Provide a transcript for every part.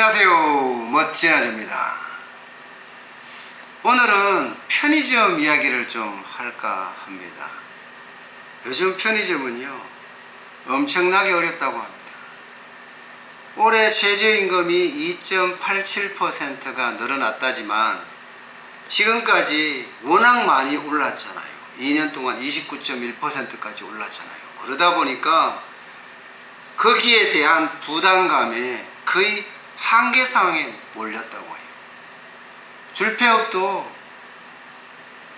안녕하세요, 멋진 아재입니다. 오늘은 편의점 이야기를 좀 할까 합니다. 요즘 편의점은요 엄청나게 어렵다고 합니다. 올해 최저임금이 2.87%가 늘어났다지만 지금까지 워낙 많이 올랐잖아요. 2년 동안 29.1%까지 올랐잖아요. 그러다 보니까 거기에 대한 부담감에 거의 한계 상황에 몰렸다고 해요. 줄폐업도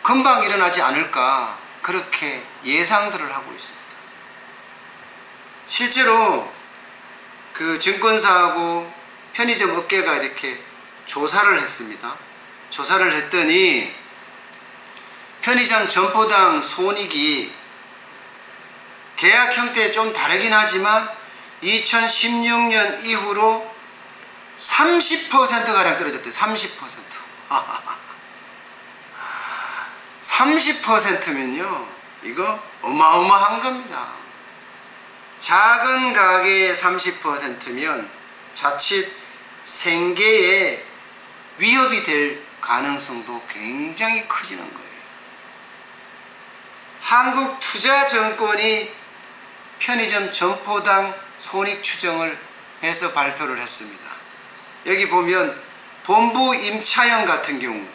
금방 일어나지 않을까 그렇게 예상들을 하고 있습니다. 실제로 그 증권사하고 편의점 업계가 이렇게 조사를 했습니다. 조사를 했더니 편의점 점포당 손익이 계약 형태에 좀 다르긴 하지만 2016년 이후로 30%가량 떨어졌대요. 30%. 30%면요 이거 어마어마한 겁니다. 작은 가게의 30%면 자칫 생계에 위협이 될 가능성도 굉장히 커지는 거예요. 한국투자증권이 편의점 점포당 손익 추정을 해서 발표를 했습니다. 여기 보면 본부 임차형 같은 경우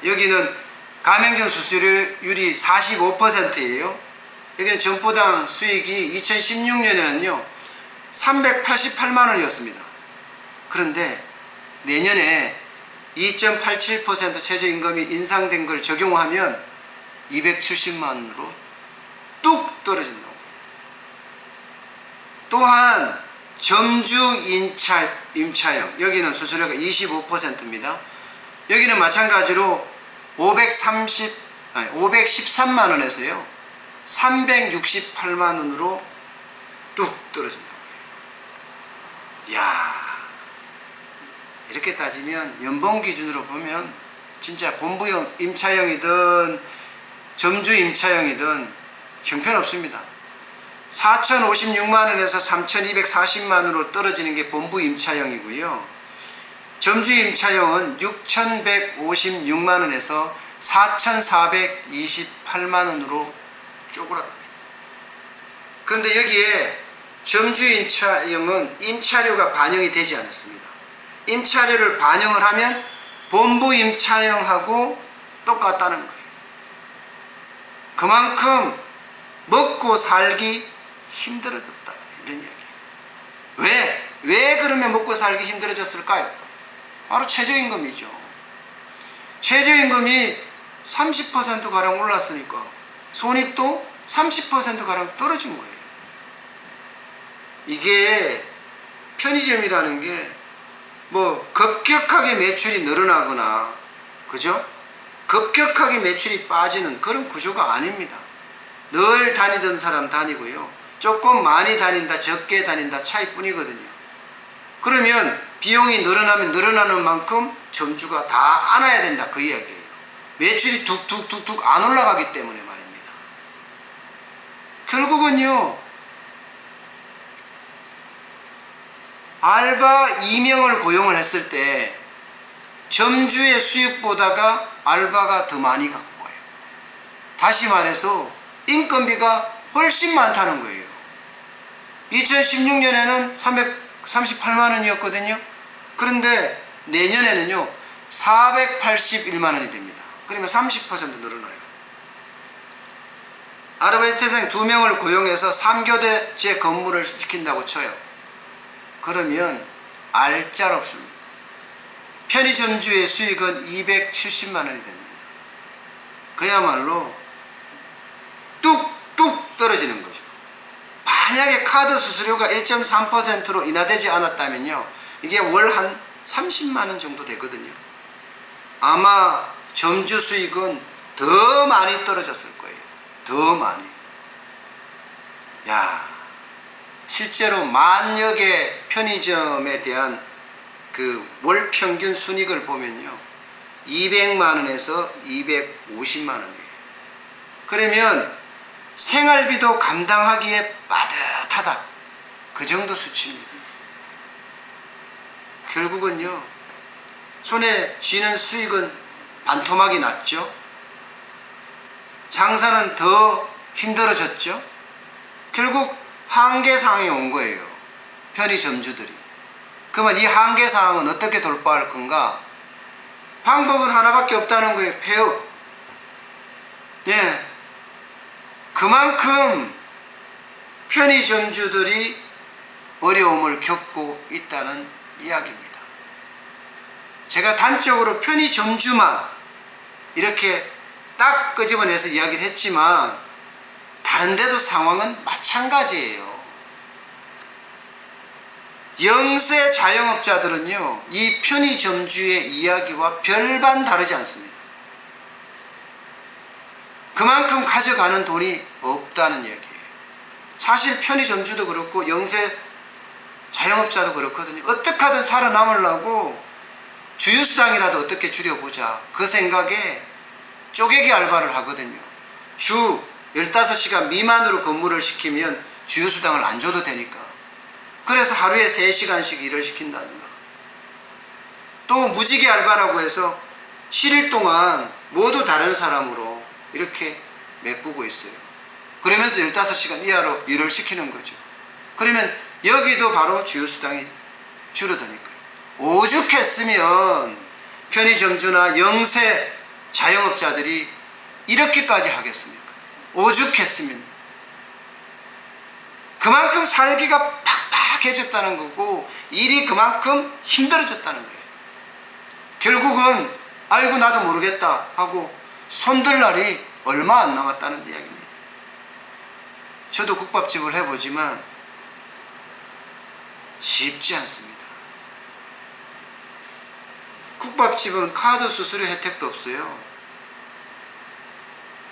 여기는 가맹점 수수료율이 45%예요. 여기는 점포당 수익이 2016년에는요 388만원이었습니다. 그런데 내년에 2.87% 최저임금이 인상된 걸 적용하면 270만원으로 뚝 떨어진다고. 또한 점주 임차형 여기는 수수료가 25%입니다. 여기는 마찬가지로 513만원에서요 368만원으로 뚝 떨어진다고 해요. 이야, 이렇게 따지면 연봉 기준으로 보면 진짜 본부 임차형이든 점주 임차형이든 형편없습니다. 4,056만원에서 3,240만원으로 떨어지는 게 본부 임차형이고요. 점주 임차형은 6,156만원에서 4,428만원으로 쪼그라듭니다. 그런데 여기에 점주 임차형은 임차료가 반영이 되지 않았습니다. 임차료를 반영을 하면 본부 임차형하고 똑같다는 거예요. 그만큼 먹고 살기 힘들어졌다 이런 이야기예요. 왜 그러면 먹고 살기 힘들어졌을까요? 바로 최저임금이죠. 최저임금이 30%가량 올랐으니까 손익도 30%가량 떨어진 거예요. 이게 편의점이라는 게 뭐 급격하게 매출이 늘어나거나 그죠? 급격하게 매출이 빠지는 그런 구조가 아닙니다. 늘 다니던 사람 다니고요. 조금 많이 다닌다 적게 다닌다 차이뿐이거든요. 그러면 비용이 늘어나면 늘어나는 만큼 점주가 다 안아야 된다 그 이야기예요. 매출이 툭툭툭툭 안 올라가기 때문에 말입니다. 결국은요 알바 2명을 고용을 했을 때 점주의 수익보다가 알바가 더 많이 갖고 와요. 다시 말해서 인건비가 훨씬 많다는 거예요. 2016년에는 338만원이었거든요. 그런데 내년에는요 481만원이 됩니다. 그러면 30% 늘어나요. 아르바이트생 2명을 고용해서 3교대제 근무를 시킨다고 쳐요. 그러면 알짤없습니다. 편의점주의 수익은 270만원이 됩니다. 그야말로 뚝뚝 떨어지는 거죠. 만약에 카드 수수료가 1.3%로 인하되지 않았다면요 이게 월 한 30만원 정도 되거든요. 아마 점주 수익은 더 많이 떨어졌을 거예요. 더 많이. 야, 실제로 만여 개 편의점에 대한 그 월 평균 순익을 보면요 200만원에서 250만원이에요. 그러면 생활비도 감당하기에 빠듯하다 그 정도 수치입니다. 결국은요, 손에 쥐는 수익은 반토막이 났죠. 장사는 더 힘들어졌죠. 결국 한계상에 온 거예요, 편의점주들이. 그러면 이 한계상은 어떻게 돌파할 건가? 방법은 하나밖에 없다는 거예요. 폐업. 예. 그만큼 편의점주들이 어려움을 겪고 있다는 이야기입니다. 제가 단적으로 편의점주만 이렇게 딱 끄집어내서 이야기를 했지만 다른 데도 상황은 마찬가지예요. 영세 자영업자들은요, 이 편의점주의 이야기와 별반 다르지 않습니다. 그만큼 가져가는 돈이 없다는 얘기예요. 사실 편의점주도 그렇고 영세 자영업자도 그렇거든요. 어떻게 하든 살아남으려고 주휴수당이라도 어떻게 줄여보자, 그 생각에 쪼개기 알바를 하거든요. 주 15시간 미만으로 근무를 시키면 주휴수당을 안 줘도 되니까. 그래서 하루에 3시간씩 일을 시킨다는 거. 또 무지개 알바라고 해서 7일 동안 모두 다른 사람으로 이렇게 메꾸고 있어요. 그러면서 15시간 이하로 일을 시키는 거죠. 그러면 여기도 바로 주휴수당이 줄어드니까요. 오죽했으면 편의점주나 영세 자영업자들이 이렇게까지 하겠습니까? 오죽했으면. 그만큼 살기가 팍팍해졌다는 거고 일이 그만큼 힘들어졌다는 거예요. 결국은 아이고 나도 모르겠다 하고 손들 날이 얼마 안 남았다는 이야기입니다. 저도 국밥집을 해보지만 쉽지 않습니다. 국밥집은 카드 수수료 혜택도 없어요.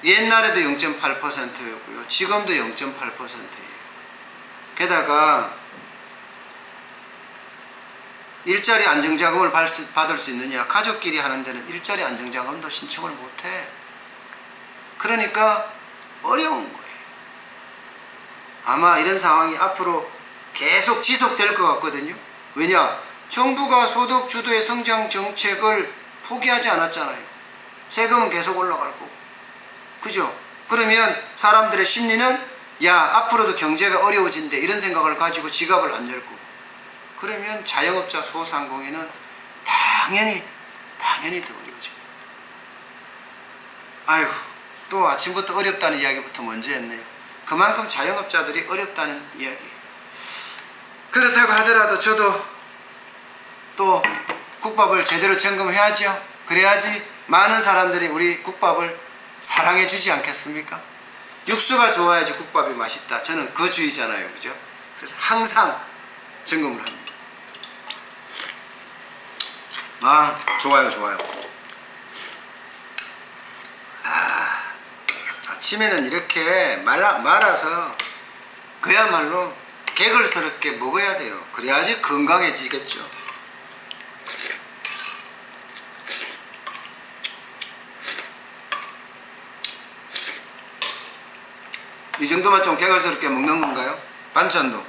옛날에도 0.8%였고요. 지금도 0.8%예요. 게다가 일자리 안정자금을 받을 수 있느냐, 가족끼리 하는 데는 일자리 안정자금도 신청을 못해. 그러니까 어려운 거예요. 아마 이런 상황이 앞으로 계속 지속될 것 같거든요. 왜냐? 정부가 소득 주도의 성장 정책을 포기하지 않았잖아요. 세금은 계속 올라갈 거고. 그죠? 그러면 사람들의 심리는 야, 앞으로도 경제가 어려워진대, 이런 생각을 가지고 지갑을 안 열 거고. 그러면 자영업자 소상공인은 당연히 더 어려워져요. 아유, 또 아침부터 어렵다는 이야기부터 먼저 했네요. 그만큼 자영업자들이 어렵다는 이야기예요. 그렇다고 하더라도 저도 또 국밥을 제대로 점검해야죠. 그래야지 많은 사람들이 우리 국밥을 사랑해 주지 않겠습니까? 육수가 좋아야지 국밥이 맛있다. 저는 그 주의잖아요. 그죠? 그래서 항상 점검을 합니다. 아, 좋아요. 아침에는 이렇게 말아서 그야말로 개걸스럽게 먹어야 돼요. 그래야지 건강해지겠죠. 이 정도만 좀 개걸스럽게 먹는 건가요? 반찬도.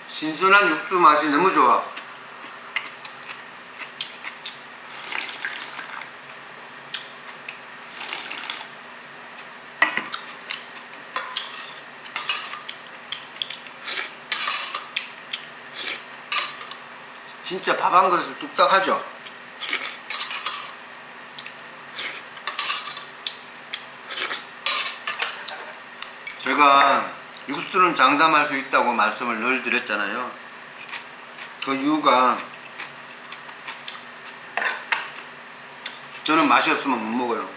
신선한 육수 맛이 너무 좋아. 진짜 밥 한 그릇을 뚝딱 하죠. 제가 육수는 장담할 수 있다고 말씀을 늘 드렸잖아요. 그 이유가 저는 맛이 없으면 못 먹어요.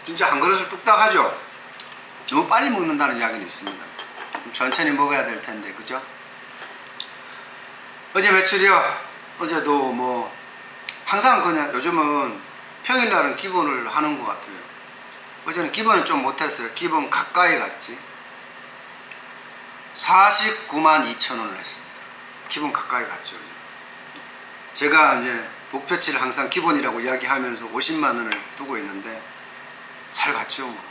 진짜 한 그릇을 뚝딱 하죠. 너무 빨리 먹는다는 이야기는 있습니다. 좀 천천히 먹어야 될 텐데, 그죠? 어제 매출이요. 어제도 뭐 항상 그냥 요즘은 평일날은 기본을 하는 것 같아요. 어제는 기본은 좀 못했어요. 기본 가까이 갔지. 49만 2천 원을 했습니다. 기본 가까이 갔죠. 제가 이제 목표치를 항상 기본이라고 이야기하면서 50만 원을 두고 있는데 잘 갔죠. 뭐.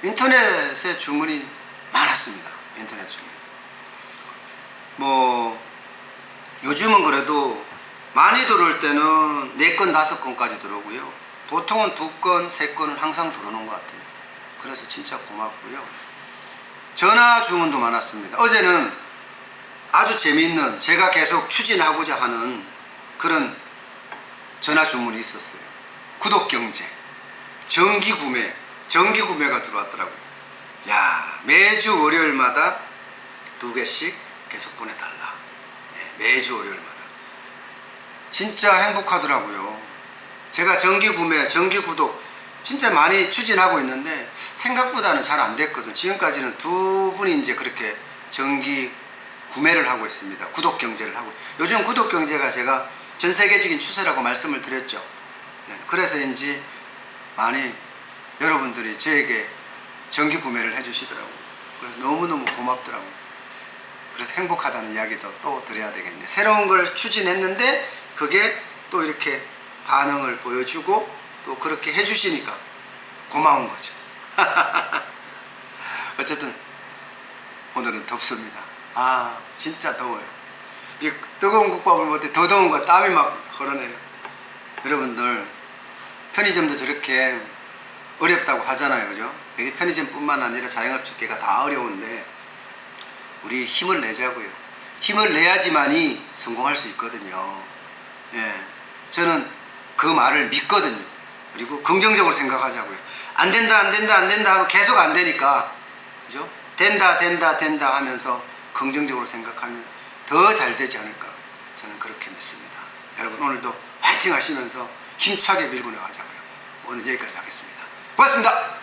인터넷에 주문이 많았습니다. 인터넷 주문. 뭐 요즘은 그래도 많이 들어올 때는 4건, 5건까지 들어오고요. 보통은 2건, 3건은 항상 들어오는 것 같아요. 그래서 진짜 고맙고요. 전화 주문도 많았습니다. 어제는 아주 재미있는, 제가 계속 추진하고자 하는 그런 전화 주문이 있었어요. 구독경제, 정기구매가 들어왔더라고요. 야, 매주 월요일마다 2개씩 계속 보내달라. 네, 매주 월요일마다. 진짜 행복하더라고요. 제가 정기구매, 정기구독 진짜 많이 추진하고 있는데 생각보다는 잘 안 됐거든. 지금까지는 2분이 이제 그렇게 정기 구매를 하고 있습니다. 구독경제를 하고. 요즘 구독경제가 제가 전 세계적인 추세라고 말씀을 드렸죠. 그래서인지 많이 여러분들이 저에게 정기 구매를 해주시더라고요. 그래서 너무너무 고맙더라고요. 그래서 행복하다는 이야기도 또 드려야 되겠네. 새로운 걸 추진했는데 그게 또 이렇게 반응을 보여주고 또 그렇게 해주시니까 고마운 거죠. 어쨌든 오늘은 덥습니다. 아, 진짜 더워요. 이 뜨거운 국밥을 먹을 때 더 더운 거 땀이 막 흐르네요. 여러분들 편의점도 저렇게 어렵다고 하잖아요, 그죠? 여기 편의점뿐만 아니라 자영업주계가 다 어려운데 우리 힘을 내자고요. 힘을 내야지만이 성공할 수 있거든요. 예, 저는 그 말을 믿거든요. 그리고 긍정적으로 생각하자고요. 안 된다 하면 계속 안 되니까, 그죠? 된다 하면서 긍정적으로 생각하면 더 잘 되지 않을까, 저는 그렇게 믿습니다. 여러분 오늘도 화이팅 하시면서 힘차게 밀고 나가자고요. 오늘 여기까지 하겠습니다. 고맙습니다.